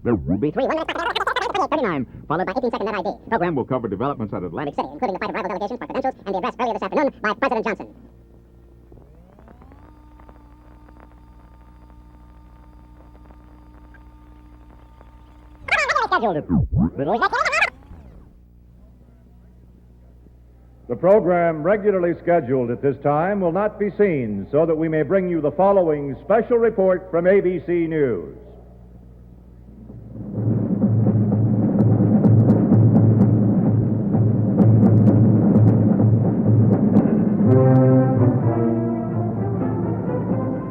There will be 39, followed by 18-second net ID. Program will cover developments at Atlantic City, including the fight of rival delegations for credentials and the address earlier this afternoon by President Johnson. The program regularly scheduled at this time will not be seen, so that we may bring you the following special report from ABC News.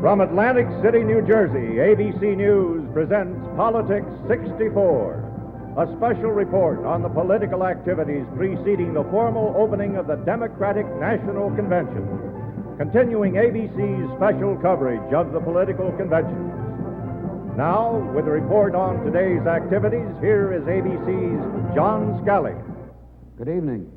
From Atlantic City, New Jersey, ABC News presents Politics 64. A special report on the political activities preceding the formal opening of the Democratic National Convention, continuing ABC's special coverage of the political conventions. Now, with a report on today's activities, here is ABC's John Scally. Good evening.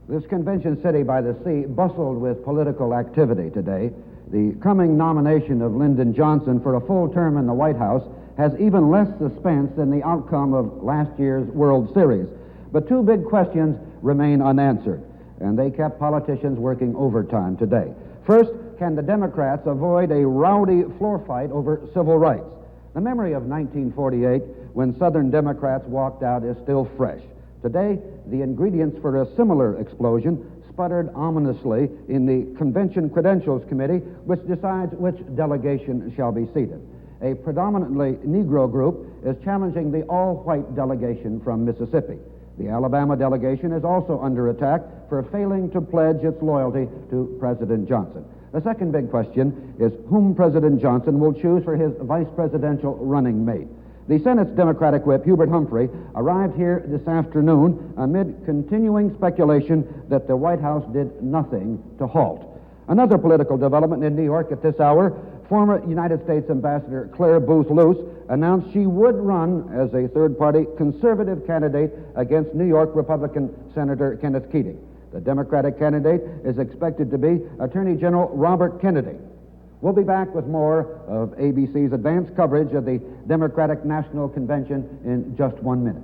This convention city by the sea bustled with political activity today. The coming nomination of Lyndon Johnson for a full term in the White House has even less suspense than the outcome of last year's World Series. But two big questions remain unanswered, and they kept politicians working overtime today. First, can the Democrats avoid a rowdy floor fight over civil rights? The memory of 1948, when Southern Democrats walked out, is still fresh. Today, the ingredients for a similar explosion sputtered ominously in the Convention Credentials Committee, which decides which delegation shall be seated. A predominantly Negro group is challenging the all-white delegation from Mississippi. The Alabama delegation is also under attack for failing to pledge its loyalty to President Johnson. The second big question is whom President Johnson will choose for his vice presidential running mate. The Senate's Democratic whip, Hubert Humphrey, arrived here this afternoon amid continuing speculation that the White House did nothing to halt. Another political development in New York at this hour, former United States Ambassador Claire Booth Luce announced she would run as a third-party conservative candidate against New York Republican Senator Kenneth Keating. The Democratic candidate is expected to be Attorney General Robert Kennedy. We'll be back with more of ABC's advanced coverage of the Democratic National Convention in just 1 minute.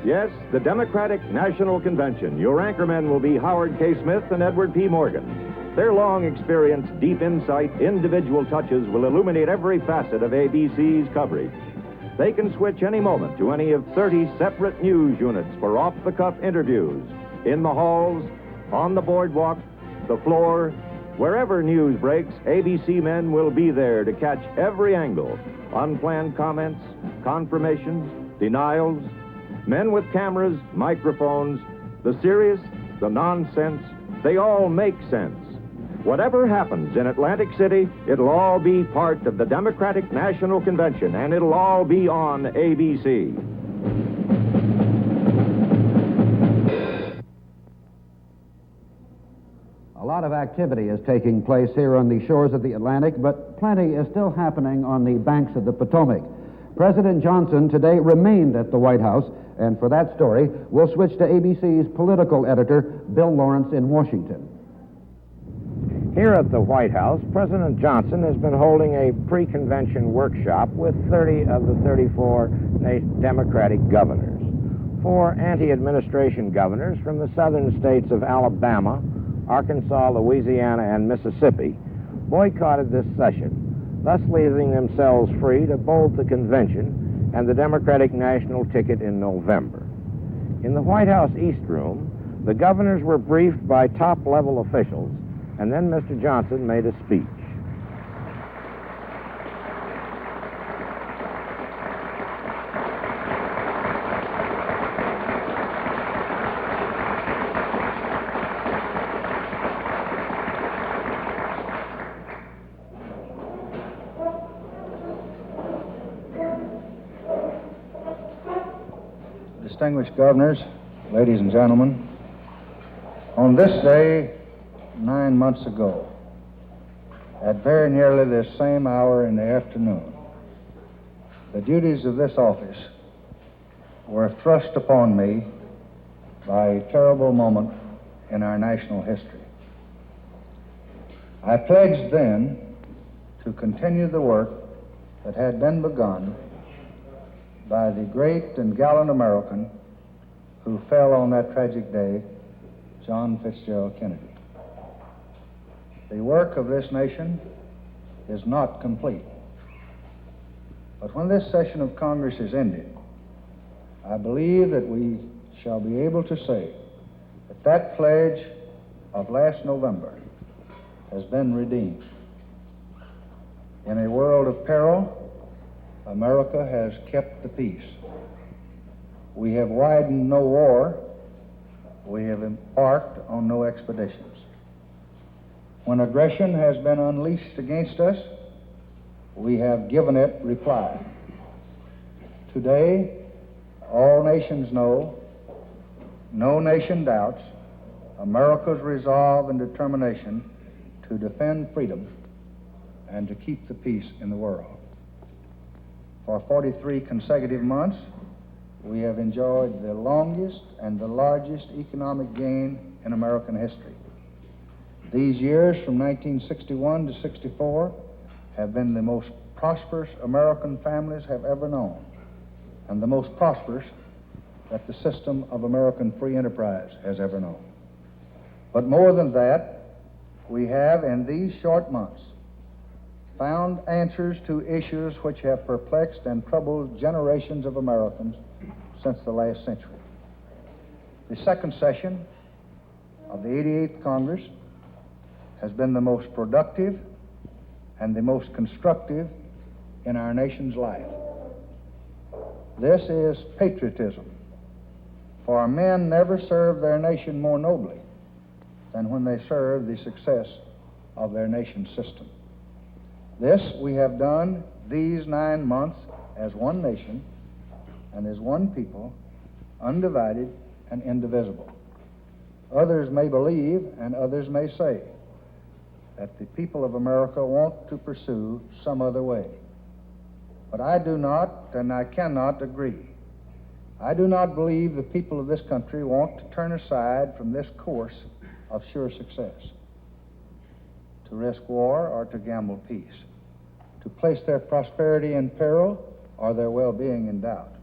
Yes, the Democratic National Convention. Your anchormen will be Howard K. Smith and Edward P. Morgan. Their long experience, deep insight, individual touches will illuminate every facet of ABC's coverage. They can switch any moment to any of 30 separate news units for off-the-cuff interviews. In the halls, on the boardwalk, the floor, wherever news breaks, ABC men will be there to catch every angle. Unplanned comments, confirmations, denials. Men with cameras, microphones, the serious, the nonsense, they all make sense. Whatever happens in Atlantic City, it'll all be part of the Democratic National Convention, and it'll all be on ABC. A lot of activity is taking place here on the shores of the Atlantic, but plenty is still happening on the banks of the Potomac. President Johnson today remained at the White House, and for that story, we'll switch to ABC's political editor, Bill Lawrence in Washington. Here at the White House, President Johnson has been holding a pre-convention workshop with 30 of the 34 Democratic governors. 4 anti-administration governors from the southern states of Alabama, Arkansas, Louisiana, and Mississippi boycotted this session, thus leaving themselves free to bolt the convention and the Democratic national ticket in November. In the White House East Room, the governors were briefed by top-level officials, and then Mr. Johnson made a speech. Distinguished governors, ladies and gentlemen, on this day, 9 months ago, at very nearly this same hour in the afternoon, the duties of this office were thrust upon me by a terrible moment in our national history. I pledged then to continue the work that had been begun by the great and gallant American who fell on that tragic day, John Fitzgerald Kennedy. The work of this nation is not complete. But when this session of Congress is ended, I believe that we shall be able to say that that pledge of last November has been redeemed. In a world of peril, America has kept the peace. We have widened no war. We have embarked on no expeditions. When aggression has been unleashed against us, we have given it reply. Today, all nations know, no nation doubts, America's resolve and determination to defend freedom and to keep the peace in the world. For 43 consecutive months, we have enjoyed the longest and the largest economic gain in American history. These years from 1961 to 64 have been the most prosperous American families have ever known, and the most prosperous that the system of American free enterprise has ever known. But more than that, we have in these short months found answers to issues which have perplexed and troubled generations of Americans since the last century. The second session of the 88th Congress has been the most productive and the most constructive in our nation's life. This is patriotism, for men never serve their nation more nobly than when they serve the success of their nation's system. This we have done these 9 months as one nation and as one people, undivided and indivisible. Others may believe and others may say that the people of America want to pursue some other way. But I do not and I cannot agree. I do not believe the people of this country want to turn aside from this course of sure success, to risk war or to gamble peace, to place their prosperity in peril or their well-being in doubt,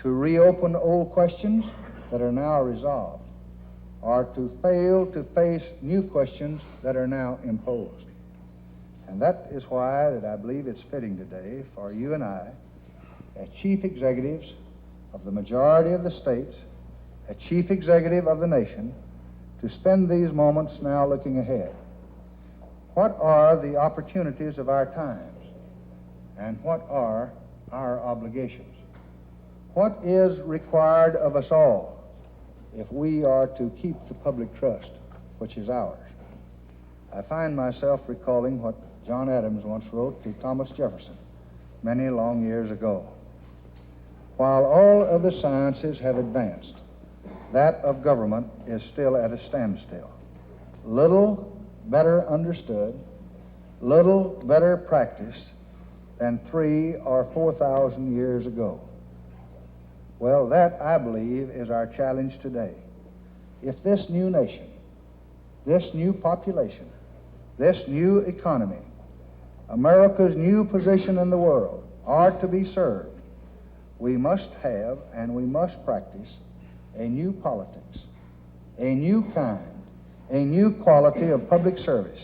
to reopen old questions that are now resolved, or to fail to face new questions that are now imposed. And that is why that I believe it's fitting today for you and I, as chief executives of the majority of the states, as chief executive of the nation, to spend these moments now looking ahead. What are the opportunities of our times? And what are our obligations? What is required of us all if we are to keep the public trust, which is ours? I find myself recalling what John Adams once wrote to Thomas Jefferson many long years ago. While all of the sciences have advanced, that of government is still at a standstill. Little better understood, little better practiced than 3,000 or 4,000 years ago. Well, that, I believe, is our challenge today. If this new nation, this new population, this new economy, America's new position in the world are to be served, we must have and we must practice a new politics, a new kind, a new quality of public service,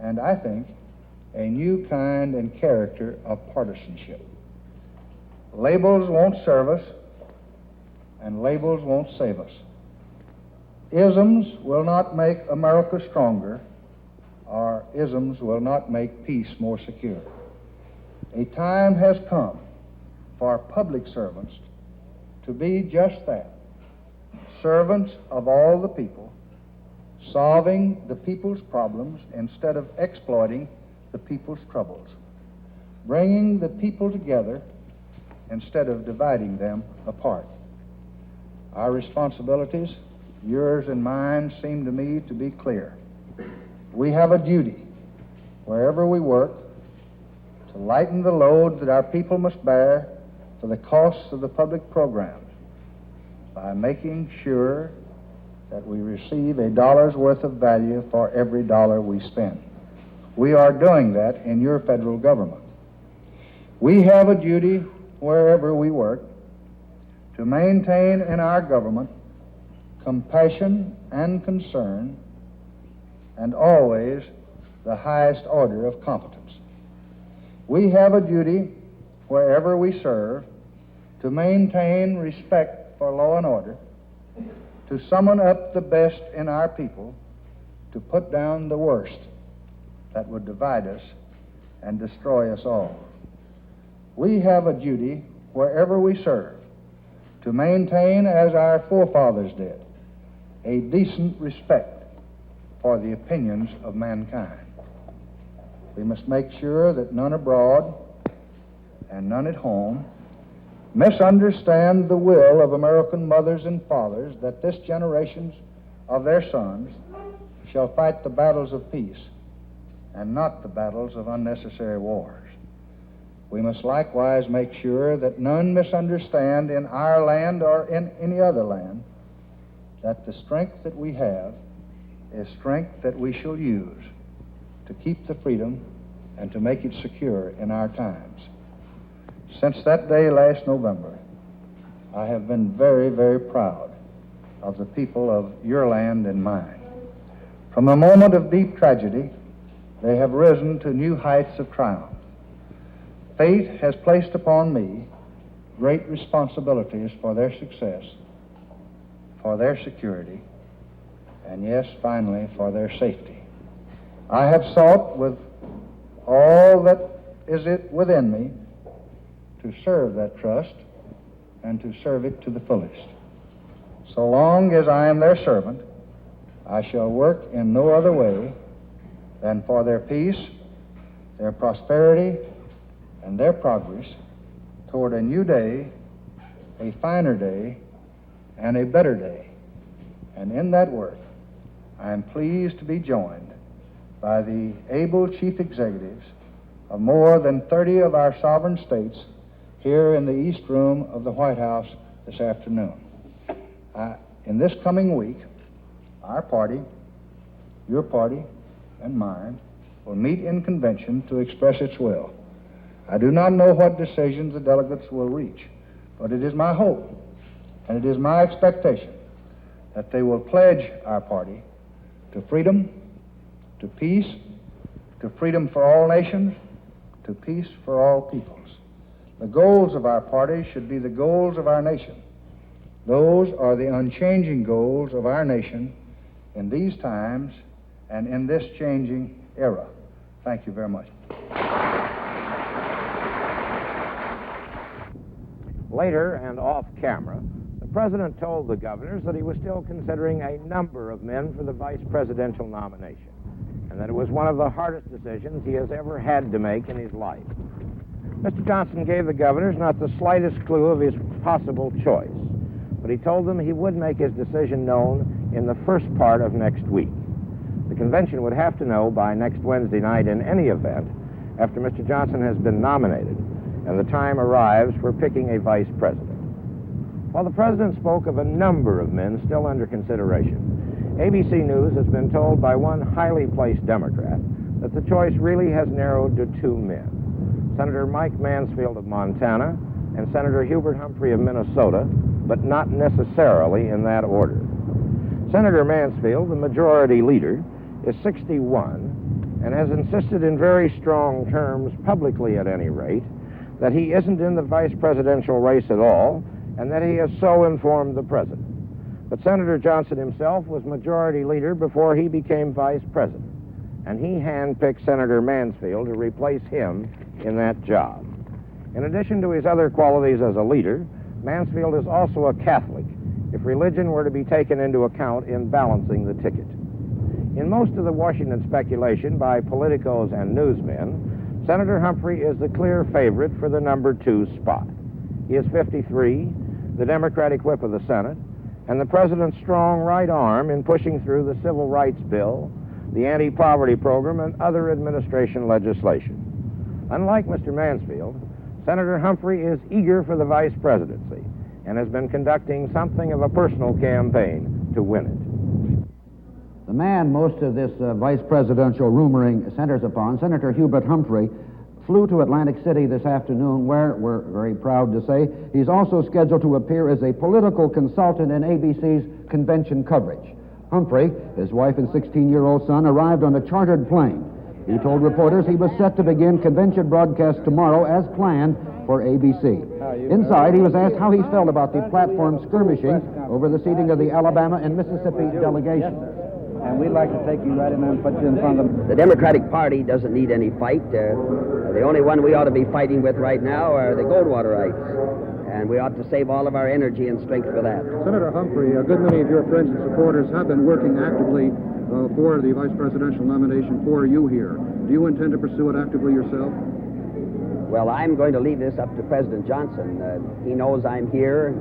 and I think a new kind and character of partisanship. Labels won't serve us, and labels won't save us. Isms will not make America stronger, or isms will not make peace more secure. A time has come for public servants to be just that, servants of all the people, solving the people's problems instead of exploiting the people's troubles, bringing the people together instead of dividing them apart. Our responsibilities, yours and mine, seem to me to be clear. We have a duty, wherever we work, to lighten the load that our people must bear for the costs of the public programs by making sure that we receive a dollar's worth of value for every dollar we spend. We are doing that in your federal government. We have a duty wherever we work to maintain in our government compassion and concern and always the highest order of competence. We have a duty wherever we serve to maintain respect for law and order, to summon up the best in our people, to put down the worst that would divide us and destroy us all. We have a duty wherever we serve to maintain, as our forefathers did, a decent respect for the opinions of mankind. We must make sure that none abroad and none at home misunderstand the will of American mothers and fathers that this generation of their sons shall fight the battles of peace and not the battles of unnecessary wars. We must likewise make sure that none misunderstand in our land or in any other land that the strength that we have is strength that we shall use to keep the freedom and to make it secure in our times. Since that day last November, I have been very, very proud of the people of your land and mine. From a moment of deep tragedy, they have risen to new heights of triumph. Fate has placed upon me great responsibilities for their success, for their security, and yes, finally, for their safety. I have sought with all that is it within me to serve that trust and to serve it to the fullest. So long as I am their servant, I shall work in no other way than for their peace, their prosperity, and their progress toward a new day, a finer day, and a better day. And in that work, I am pleased to be joined by the able chief executives of more than 30 of our sovereign states here in the East Room of the White House this afternoon. In this coming week, our party, your party, and mine will meet in convention to express its will. I do not know what decisions the delegates will reach, but it is my hope and it is my expectation that they will pledge our party to freedom, to peace, to freedom for all nations, to peace for all peoples. The goals of our party should be the goals of our nation. Those are the unchanging goals of our nation in these times and in this changing era. Thank you very much. Later and off camera, the president told the governors that he was still considering a number of men for the vice presidential nomination, and that it was one of the hardest decisions he has ever had to make in his life. Mr. Johnson gave the governors not the slightest clue of his possible choice, but he told them he would make his decision known in the first part of next week. The convention would have to know by next Wednesday night in any event after Mr. Johnson has been nominated and the time arrives for picking a vice president. While the president spoke of a number of men still under consideration, ABC News has been told by one highly placed Democrat that the choice really has narrowed to two men, Senator Mike Mansfield of Montana and Senator Hubert Humphrey of Minnesota, but not necessarily in that order. Senator Mansfield, the majority leader, is 61 and has insisted in very strong terms, publicly at any rate, that he isn't in the vice presidential race at all and that he has so informed the president. But Senator Johnson himself was majority leader before he became vice president, and he handpicked Senator Mansfield to replace him in that job. In addition to his other qualities as a leader, Mansfield is also a Catholic, if religion were to be taken into account in balancing the ticket. In most of the Washington speculation by politicos and newsmen, Senator Humphrey is the clear favorite for the number 2 spot. He is 53, the Democratic whip of the Senate, and the president's strong right arm in pushing through the Civil Rights Bill, the anti-poverty program, and other administration legislation. Unlike Mr. Mansfield, Senator Humphrey is eager for the vice presidency and has been conducting something of a personal campaign to win it. The man most of this vice presidential rumoring centers upon, Senator Hubert Humphrey, flew to Atlantic City this afternoon, where we're very proud to say he's also scheduled to appear as a political consultant in ABC's convention coverage. Humphrey, his wife and 16-year-old son, arrived on a chartered plane. He told reporters he was set to begin convention broadcast tomorrow as planned for ABC. Inside, he was asked how he felt about the platform skirmishing over the seating of the Alabama and Mississippi delegations. And we'd like to take you right in there and put you in front of them. The Democratic Party doesn't need any fight. The only one we ought to be fighting with right now are the Goldwaterites. And we ought to save all of our energy and strength for that. Senator Humphrey, a good many of your friends and supporters have been working actively for the vice presidential nomination for you here. Do you intend to pursue it actively yourself? Well, I'm going to leave this up to President Johnson. He knows I'm here.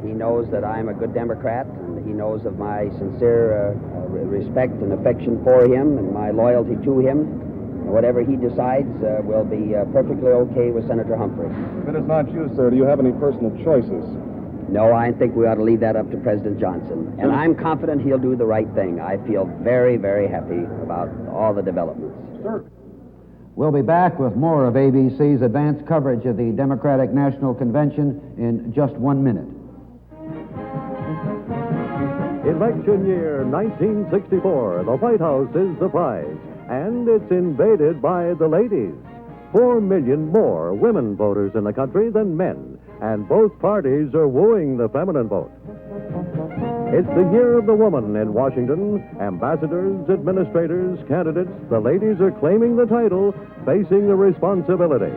He knows that I'm a good Democrat, and he knows of my sincere respect and affection for him and my loyalty to him. And whatever he decides will be perfectly okay with Senator Humphrey. If it is not you, sir, do you have any personal choices? No, I think we ought to leave that up to President Johnson. And I'm confident he'll do the right thing. I feel very, very happy about all the developments. Sir. We'll be back with more of ABC's advanced coverage of the Democratic National Convention in just 1 minute. Election year 1964. The White House is the prize, and it's invaded by the ladies. 4 million more women voters in the country than men, and both parties are wooing the feminine vote. It's the year of the woman in Washington. Ambassadors, administrators, candidates, the ladies are claiming the title, facing the responsibility.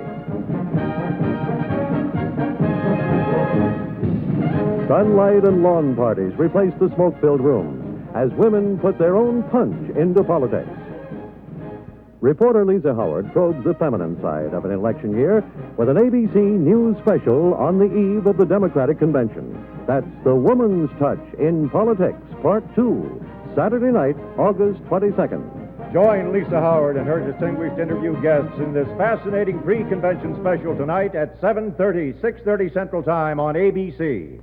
Sunlight and lawn parties replace the smoke-filled rooms as women put their own punch into politics. Reporter Lisa Howard probes the feminine side of an election year with an ABC News special on the eve of the Democratic Convention. That's The Woman's Touch in Politics, Part 2, Saturday night, August 22nd. Join Lisa Howard and her distinguished interview guests in this fascinating pre-convention special tonight at 7:30, 6:30 Central Time on ABC.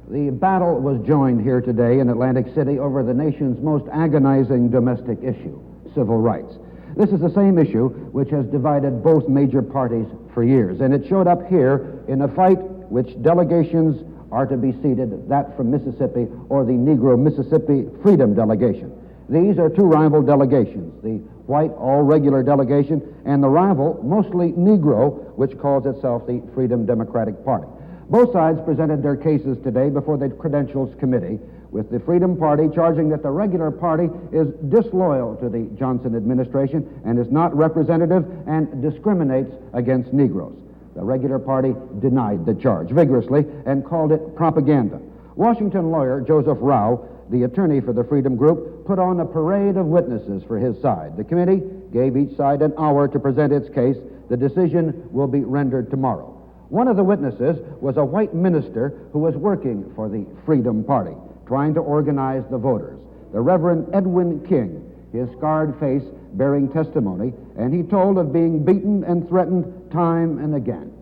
The battle was joined here today in Atlantic City over the nation's most agonizing domestic issue, civil rights. This is the same issue which has divided both major parties for years, and it showed up here in a fight which delegations are to be seated, that from Mississippi or the Negro Mississippi Freedom Delegation. These are two rival delegations, the white all-regular delegation and the rival, mostly Negro, which calls itself the Freedom Democratic Party. Both sides presented their cases today before the Credentials Committee, with the Freedom Party charging that the regular party is disloyal to the Johnson administration and is not representative and discriminates against Negroes. The regular party denied the charge vigorously and called it propaganda. Washington lawyer Joseph Rao, the attorney for the Freedom Group, put on a parade of witnesses for his side. The committee gave each side an hour to present its case. The decision will be rendered tomorrow. One of the witnesses was a white minister who was working for the Freedom Party, trying to organize the voters, the Reverend Edwin King, his scarred face bearing testimony, and he told of being beaten and threatened time and again.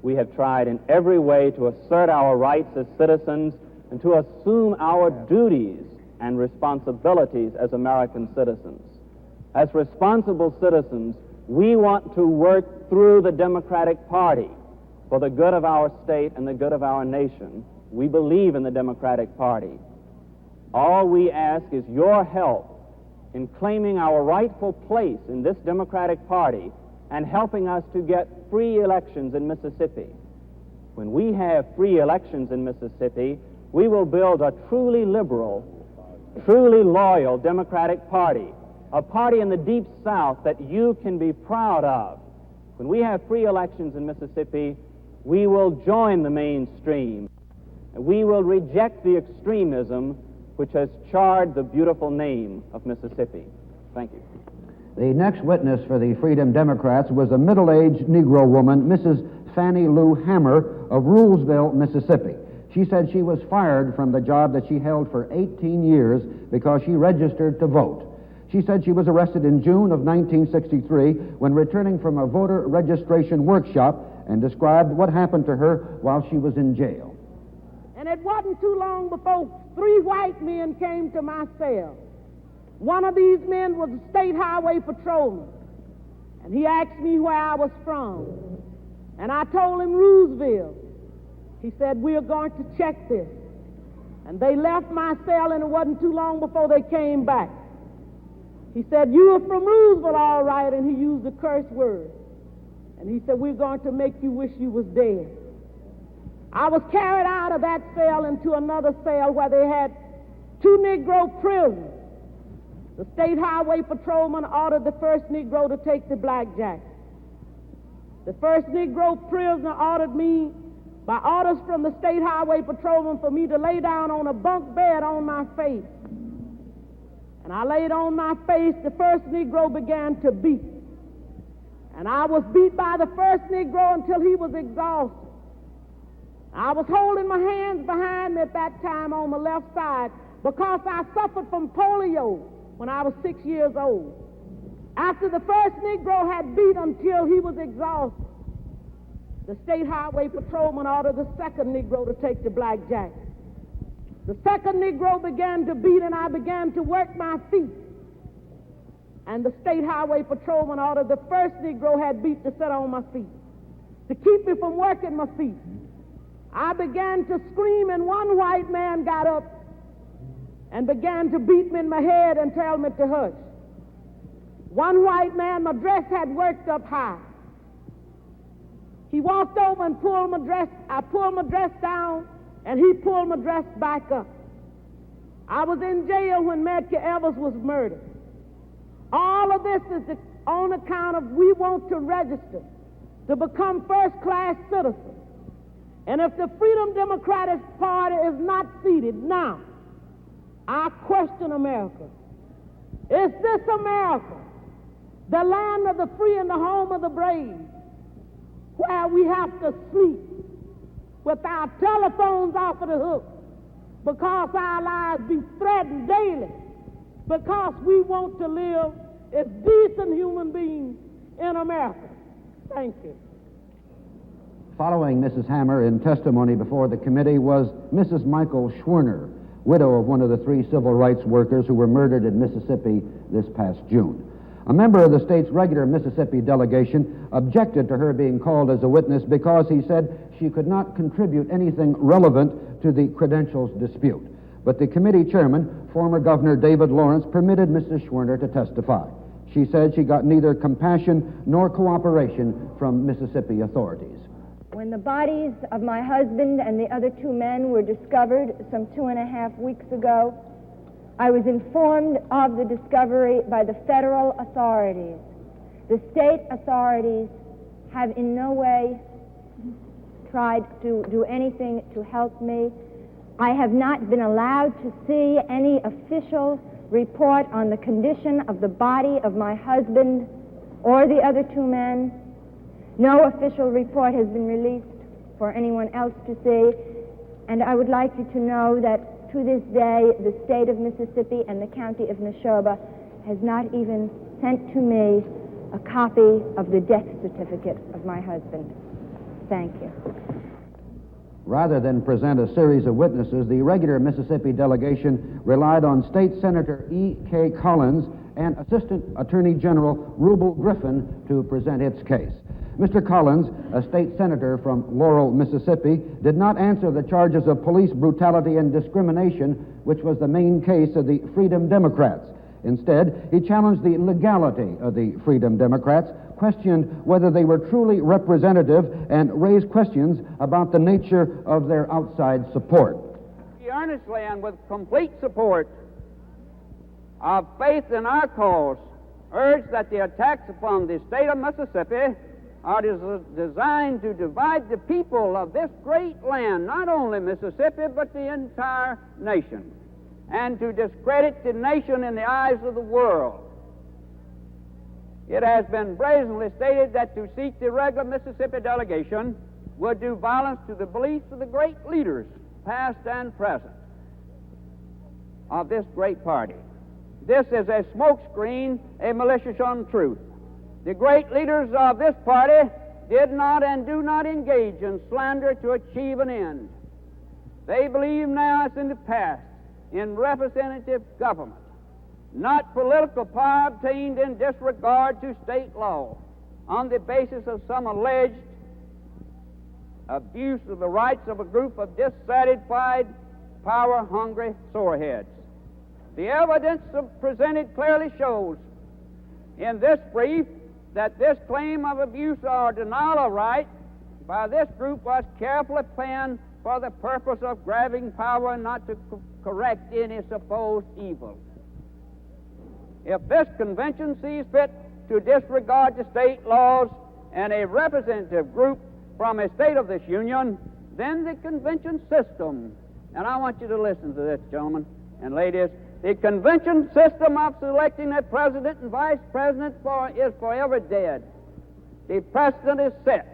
We have tried in every way to assert our rights as citizens and to assume our duties and responsibilities as American citizens. As responsible citizens, we want to work through the Democratic Party for the good of our state and the good of our nation. We believe in the Democratic Party. All we ask is your help in claiming our rightful place in this Democratic Party and helping us to get free elections in Mississippi. When we have free elections in Mississippi, we will build a truly liberal, truly loyal Democratic Party, a party in the Deep South that you can be proud of. When we have free elections in Mississippi, we will join the mainstream. We will reject the extremism which has charred the beautiful name of Mississippi. Thank you. The next witness for the Freedom Democrats was a middle-aged Negro woman, Mrs. Fannie Lou Hammer of Rulesville, Mississippi. She said she was fired from the job that she held for 18 years because she registered to vote. She said she was arrested in June of 1963 when returning from a voter registration workshop, and described what happened to her while she was in jail. And it wasn't too long before 3 white men came to my cell. One of these men was a state highway patrolman, and he asked me where I was from. And I told him Roosevelt. He said, "We're going to check this." And they left my cell, and it wasn't too long before they came back. He said, "You are from Roosevelt, all right," and he used a curse word. And he said, "We're going to make you wish you was dead." I was carried out of that cell into another cell where they had 2 Negro prisoners. The state highway patrolman ordered the first Negro to take the blackjack. The first Negro prisoner ordered me, by orders from the state highway patrolman, for me to lay down on a bunk bed on my face. And I laid on my face. The first Negro began to beat. And I was beat by the first Negro until he was exhausted. I was holding my hands behind me at that time on the left side because I suffered from polio when I was 6 years old. After the first Negro had beat until he was exhausted, the state highway patrolman ordered the second Negro to take the blackjack. The second Negro began to beat, and I began to work my feet. And the state highway patrolman ordered the first Negro had beat to sit on my feet, to keep me from working my feet. I began to scream, and one white man got up and began to beat me in my head and tell me to hush. One white man, my dress had worked up high. He walked over and pulled my dress. I pulled my dress down, and he pulled my dress back up. I was in jail when Medgar Evers was murdered. All of this is on account of we want to register to become first-class citizens. And if the Freedom Democratic Party is not seated now, I question America. Is this America, the land of the free and the home of the brave, where we have to sleep with our telephones off of the hook because our lives be threatened daily, because we want to live as decent human beings in America? Thank you. Following Mrs. Hammer in testimony before the committee was Mrs. Michael Schwerner, widow of one of the 3 civil rights workers who were murdered in Mississippi this past June. A member of the state's regular Mississippi delegation objected to her being called as a witness because he said she could not contribute anything relevant to the credentials dispute. But the committee chairman, former Governor David Lawrence, permitted Mrs. Schwerner to testify. She said she got neither compassion nor cooperation from Mississippi authorities. When the bodies of my husband and the other 2 men were discovered some 2.5 weeks ago, I was informed of the discovery by the federal authorities. The state authorities have in no way tried to do anything to help me. I have not been allowed to see any official report on the condition of the body of my husband or the other 2 men. No official report has been released for anyone else to see, and I would like you to know that to this day, the state of Mississippi and the county of Neshoba has not even sent to me a copy of the death certificate of my husband. Thank you. Rather than present a series of witnesses, the regular Mississippi delegation relied on State Senator E.K. Collins and Assistant Attorney General Rubel Griffin to present its case. Mr. Collins, a state senator from Laurel, Mississippi, did not answer the charges of police brutality and discrimination, which was the main case of the Freedom Democrats. Instead, he challenged the legality of the Freedom Democrats, questioned whether they were truly representative, and raised questions about the nature of their outside support. We earnestly and with complete support of faith in our cause urge that the attacks upon the state of Mississippi are designed to divide the people of this great land, not only Mississippi, but the entire nation, and to discredit the nation in the eyes of the world. It has been brazenly stated that to seek the regular Mississippi delegation would do violence to the beliefs of the great leaders, past and present, of this great party. This is a smokescreen, a malicious untruth. The great leaders of this party did not and do not engage in slander to achieve an end. They believe now, as in the past, in representative government, not political power obtained in disregard to state law on the basis of some alleged abuse of the rights of a group of dissatisfied, power-hungry soreheads. The evidence presented clearly shows in this brief that this claim of abuse or denial of right by this group was carefully planned for the purpose of grabbing power and not to correct any supposed evil. If this convention sees fit to disregard the state laws and a representative group from a state of this union, then the convention system, and I want you to listen to this, gentlemen and ladies, the convention system of selecting a president and vice president is forever dead. The precedent is set.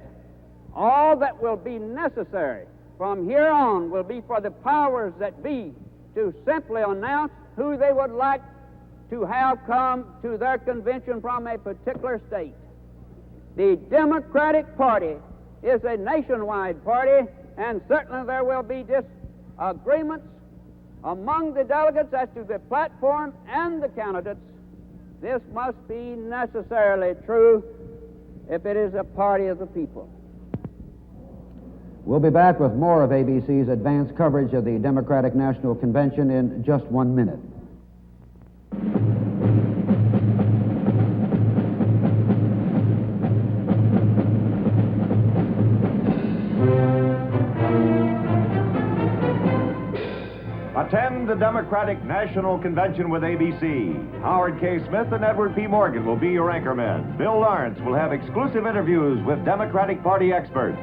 All that will be necessary from here on will be for the powers that be to simply announce who they would like to have come to their convention from a particular state. The Democratic Party is a nationwide party, and certainly there will be disagreements among the delegates as to the platform and the candidates. This must be necessarily true if it is a party of the people. We'll be back with more of ABC's advance coverage of the Democratic National Convention in just 1 minute. Attend the Democratic National Convention with ABC. Howard K. Smith and Edward P. Morgan will be your anchormen. Bill Lawrence will have exclusive interviews with Democratic Party experts.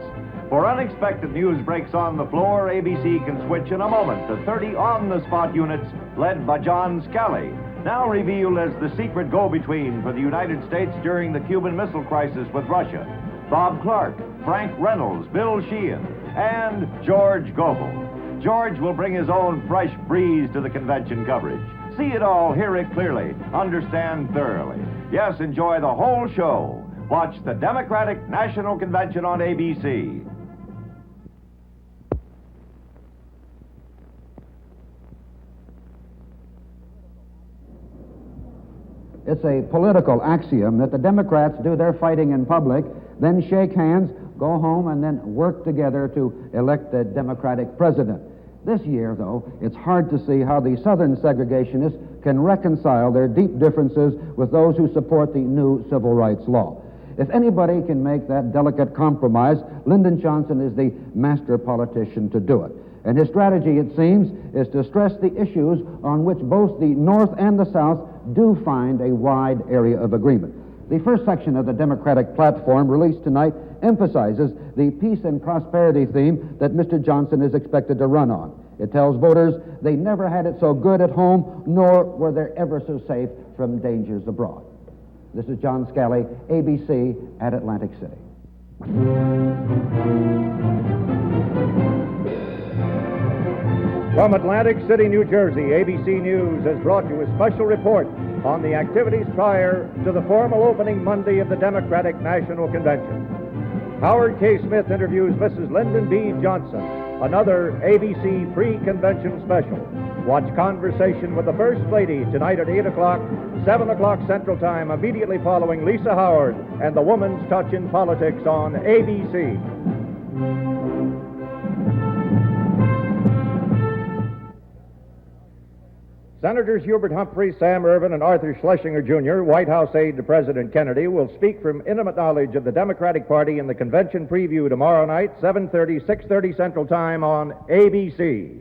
For unexpected news breaks on the floor, ABC can switch in a moment to 30 on-the-spot units led by John Scally, now revealed as the secret go-between for the United States during the Cuban Missile Crisis with Russia. Bob Clark, Frank Reynolds, Bill Sheehan, and George Goebel. George will bring his own fresh breeze to the convention coverage. See it all, hear it clearly, understand thoroughly. Yes, enjoy the whole show. Watch the Democratic National Convention on ABC. It's a political axiom that the Democrats do their fighting in public, then shake hands, go home, and then work together to elect a Democratic president. This year, though, it's hard to see how the Southern segregationists can reconcile their deep differences with those who support the new civil rights law. If anybody can make that delicate compromise, Lyndon Johnson is the master politician to do it. And his strategy, it seems, is to stress the issues on which both the North and the South do find a wide area of agreement. The first section of the Democratic platform released tonight emphasizes the peace and prosperity theme that Mr. Johnson is expected to run on. It tells voters they never had it so good at home, nor were they ever so safe from dangers abroad. This is John Scally, ABC at Atlantic City. From Atlantic City, New Jersey, ABC News has brought you a special report on the activities prior to the formal opening Monday of the Democratic National Convention. Howard K. Smith interviews Mrs. Lyndon B. Johnson, another ABC pre-convention special. Watch Conversation with the First Lady tonight at 8 o'clock, 7 o'clock Central Time, immediately following Lisa Howard and the Woman's Touch in Politics on ABC. Senators Hubert Humphrey, Sam Ervin, and Arthur Schlesinger, Jr., White House aide to President Kennedy, will speak from intimate knowledge of the Democratic Party in the convention preview tomorrow night, 7:30, 6:30 Central Time on ABC.